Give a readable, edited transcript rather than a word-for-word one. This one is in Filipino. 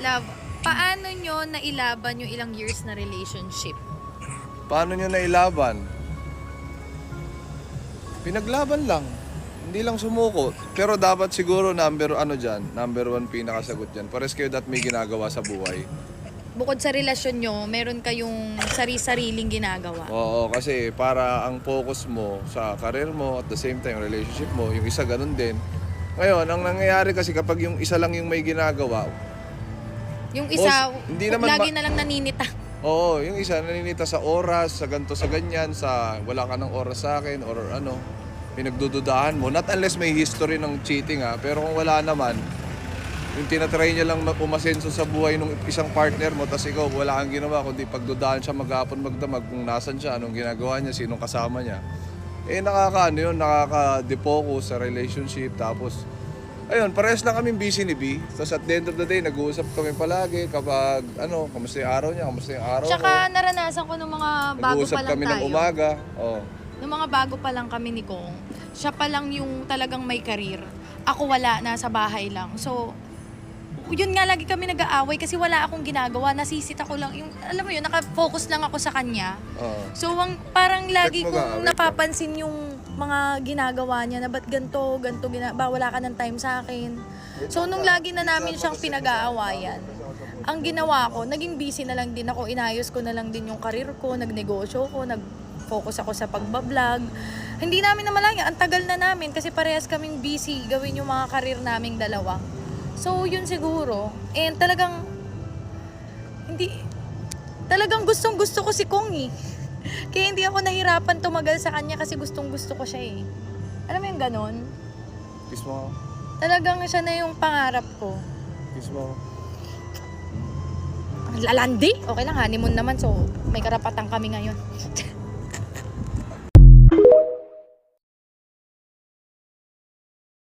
Love, paano nyo nailaban yung ilang years na relationship? Paano nyo nailaban? Pinaglaban lang. Hindi lang sumuko. Pero dapat siguro number one pinakasagot dyan. Pares kayo that may ginagawa sa buhay. Bukod sa relasyon nyo, meron kayong sari-sariling ginagawa. Oo, kasi para ang focus mo sa career mo at the same time relationship mo, yung isa ganun din. Ngayon, ang nangyayari kasi kapag yung isa lang yung may ginagawa, Yung isa, hindi naman lagi na lang naninita. oo, yung isa naninita sa oras, sa ganto sa ganyan, sa wala ka ng oras sa akin or ano, pinagdududahan mo. Not unless may history ng cheating pero kung wala naman, yung tinatry niya lang umasenso sa buhay ng isang partner mo, tas ikaw wala kang ginawa kundi pagdudahan siya maghapon magdamag kung nasan siya, anong ginagawa niya, sinong kasama niya. Nakaka-defocus sa relationship. Tapos ayun, parehas lang kaming busy ni B. Tapos at the end of the day, nag-uusap kami palagi kapag kamusta yung araw niya, kamusta yung araw Tsaka ko. naranasan ko nung mga bago Nag-uusap pa lang kami tayo. ng umaga. Oh. Nung mga bago pa lang kami ni Kong, siya pa lang yung talagang may karir. Ako wala, nasa bahay lang. So, yun nga lagi kami nag-aaway kasi wala akong ginagawa. Nasisit ako lang. Yung, alam mo yun, nakafocus lang ako sa kanya. So, parang lagi Check mo kong wait napapansin yung mga ginagawa niya na ba't ganito, ba wala ka ng time sa akin. So, nung lagi na namin siyang pinag-aawayan, ang ginawa ko, naging busy na lang din ako. Inayos ko na lang din yung karir ko, nagnegosyo ko, nag-focus ako sa pagbablog. Hindi namin na malaya, ang tagal na namin kasi parehas kaming busy gawin yung mga karir naming dalawa. So, yun siguro. And talagang gustong-gusto ko si Kong eh. Kaya hindi ako nahirapan tumagal sa kanya kasi gustong-gusto ko siya eh. Alam mo yung ganon? Kiss mo. Talagang siya na yung pangarap ko. Kiss mo. Lalandi? Okay lang, honeymoon naman. So, may karapatan kami ngayon.